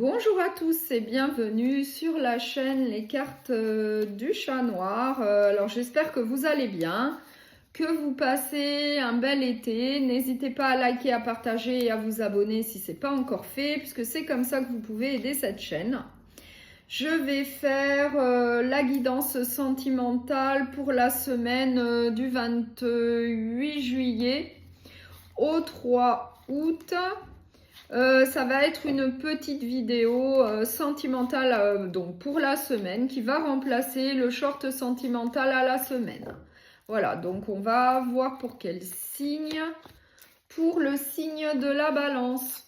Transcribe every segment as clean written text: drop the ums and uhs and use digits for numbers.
Bonjour à tous et bienvenue sur la chaîne Les Cartes du Chat Noir. Alors j'espère que vous allez bien, que vous passez un bel été. N'hésitez pas à liker, à partager et à vous abonner si ce n'est pas encore fait, puisque c'est comme ça que vous pouvez aider cette chaîne. Je vais faire la guidance sentimentale pour la semaine du 28 juillet au 3 août. Ça va être une petite vidéo sentimentale donc pour la semaine qui va remplacer le short sentimental à la semaine. Voilà, donc on va voir pour quel signe. Pour le signe de la balance.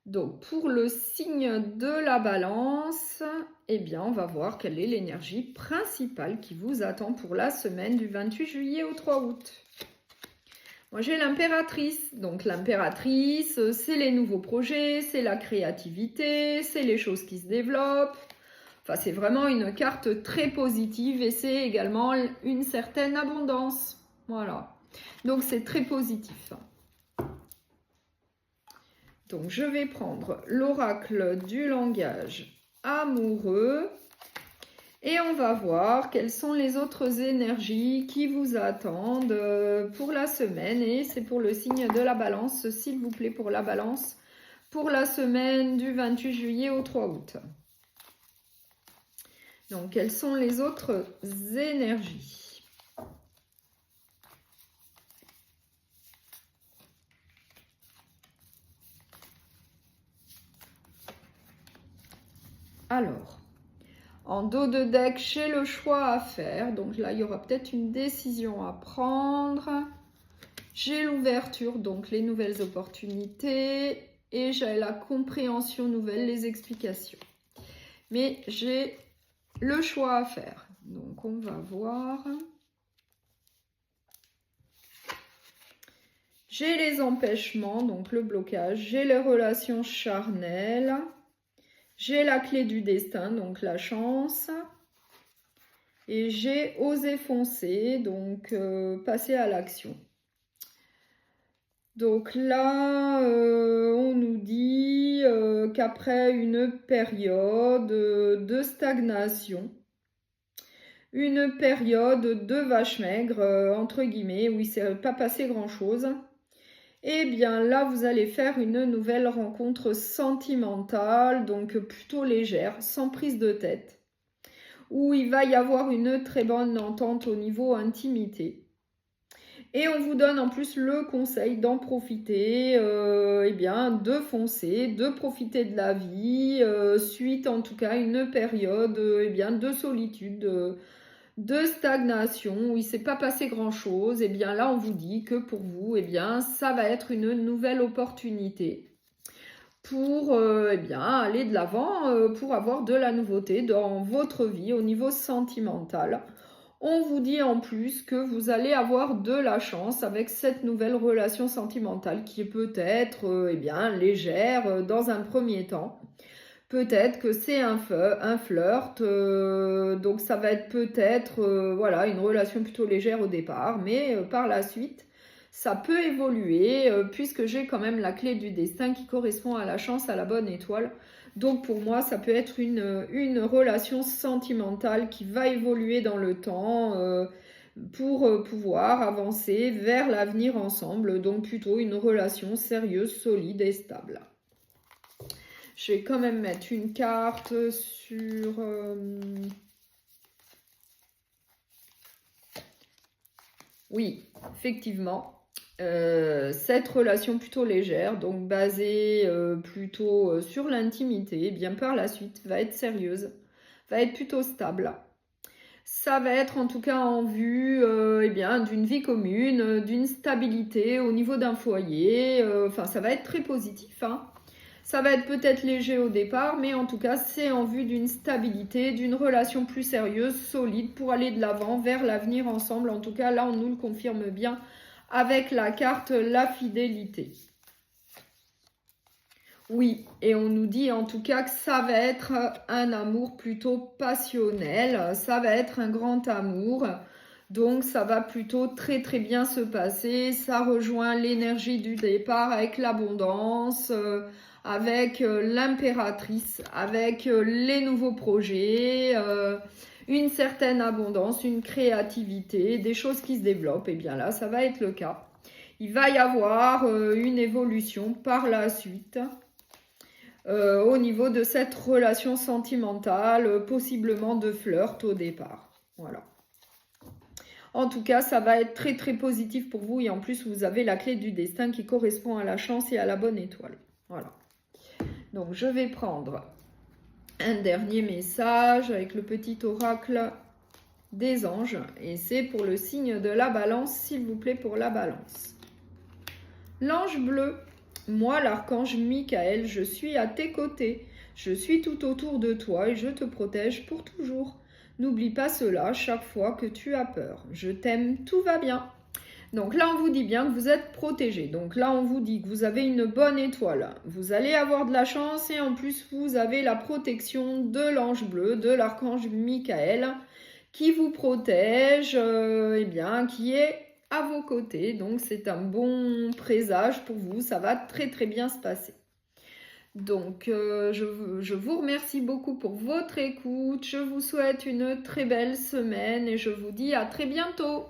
Donc pour le signe de la balance, eh bien on va voir quelle est l'énergie principale qui vous attend pour la semaine du 28 juillet au 3 août. Moi, j'ai l'impératrice. Donc, l'impératrice, c'est les nouveaux projets, c'est la créativité, c'est les choses qui se développent. Enfin, c'est vraiment une carte très positive et c'est également une certaine abondance. Voilà. Donc, c'est très positif. Donc, je vais prendre l'oracle du langage amoureux. Et on va voir quelles sont les autres énergies qui vous attendent pour la semaine. Et c'est pour le signe de la balance, s'il vous plaît, pour la balance, pour la semaine du 28 juillet au 3 août. Donc, quelles sont les autres énergies? Alors, en dos de deck, j'ai le choix à faire. Donc là, il y aura peut-être une décision à prendre. J'ai l'ouverture, donc les nouvelles opportunités. Et j'ai la compréhension nouvelle, les explications. Mais j'ai le choix à faire. Donc on va voir. J'ai les empêchements, donc le blocage. J'ai les relations charnelles. J'ai la clé du destin, donc la chance. Et j'ai osé foncer, donc passer à l'action. Donc là, on nous dit qu'après une période de stagnation, une période de vache maigre, entre guillemets, où il ne s'est pas passé grand-chose, et bien là, vous allez faire une nouvelle rencontre sentimentale, donc plutôt légère, sans prise de tête, où il va y avoir une très bonne entente au niveau intimité. Et on vous donne en plus le conseil d'en profiter, eh bien, de foncer, de profiter de la vie, suite en tout cas à une période eh bien, de solitude, de stagnation, où il ne s'est pas passé grand-chose. Et bien là, on vous dit que pour vous, eh bien, ça va être une nouvelle opportunité pour eh bien, aller de l'avant, pour avoir de la nouveauté dans votre vie au niveau sentimental. On vous dit en plus que vous allez avoir de la chance avec cette nouvelle relation sentimentale qui est peut-être eh bien, légère dans un premier temps. Peut-être que c'est un flirt, donc ça va être peut-être voilà, une relation plutôt légère au départ, mais par la suite, ça peut évoluer puisque j'ai quand même la clé du destin qui correspond à la chance, à la bonne étoile. Donc pour moi, ça peut être une relation sentimentale qui va évoluer dans le temps pour pouvoir avancer vers l'avenir ensemble. Donc plutôt une relation sérieuse, solide et stable. Je vais quand même mettre une carte sur... Oui, effectivement. Cette relation plutôt légère, donc basée plutôt sur l'intimité, eh bien par la suite va être sérieuse, va être plutôt stable. Ça va être en tout cas en vue eh bien, d'une vie commune, d'une stabilité au niveau d'un foyer. Enfin, ça va être très positif. Hein. Ça va être peut-être léger au départ, mais en tout cas, c'est en vue d'une stabilité, d'une relation plus sérieuse, solide, pour aller de l'avant vers l'avenir ensemble. En tout cas, là, on nous le confirme bien avec la carte la fidélité. Oui, et on nous dit en tout cas que ça va être un amour plutôt passionnel, ça va être un grand amour, donc ça va plutôt très très bien se passer, ça rejoint l'énergie du départ avec l'abondance, avec l'impératrice, avec les nouveaux projets, une certaine abondance, une créativité, des choses qui se développent, et bien là, ça va être le cas. Il va y avoir une évolution par la suite au niveau de cette relation sentimentale, possiblement de flirt au départ. Voilà. En tout cas, ça va être très très positif pour vous et en plus, vous avez la clé du destin qui correspond à la chance et à la bonne étoile. Voilà. Donc, je vais prendre un dernier message avec le petit oracle des anges et c'est pour le signe de la balance, s'il vous plaît, pour la balance. L'ange bleu, moi l'archange Michael, je suis à tes côtés, je suis tout autour de toi et je te protège pour toujours. N'oublie pas cela chaque fois que tu as peur. Je t'aime, tout va bien. Donc là, on vous dit bien que vous êtes protégé. Donc là, on vous dit que vous avez une bonne étoile. Vous allez avoir de la chance et en plus, vous avez la protection de l'ange bleu, de l'archange Michael, qui vous protège, qui est à vos côtés. Donc, c'est un bon présage pour vous. Ça va très, très bien se passer. Donc, je vous remercie beaucoup pour votre écoute. Je vous souhaite une très belle semaine et je vous dis à très bientôt.